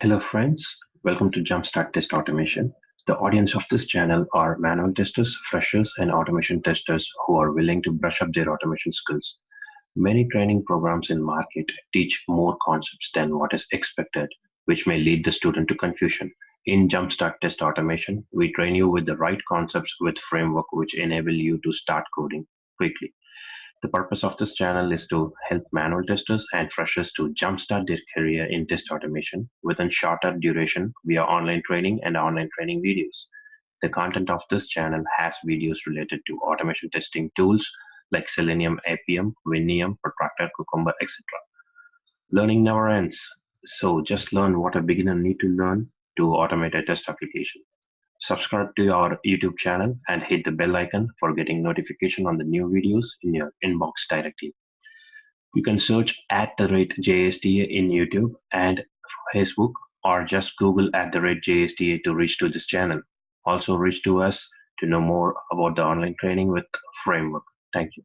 Hello friends, welcome to Jumpstart Test Automation. The audience of this channel are manual testers, freshers, and automation testers who are willing to brush up their automation skills. Many training programs in market teach more concepts than what is expected, which may lead the student to confusion. In Jumpstart Test Automation, we train you with the right concepts with framework which enable you to start coding quickly. The purpose of this channel is to help manual testers and freshers to jumpstart their career in test automation within shorter duration via online training and online training videos. The content of this channel has videos related to automation testing tools like Selenium, Appium, Winium, Protractor, Cucumber, etc. Learning never ends, so just learn what a beginner need to learn to automate a test application. Subscribe to our YouTube channel and hit the bell icon for getting notification on the new videos in your inbox directly. You can search @JSTA in YouTube and Facebook, or just Google @JSTA to reach to this channel. Also reach to us to know more about the online training with framework. Thank you.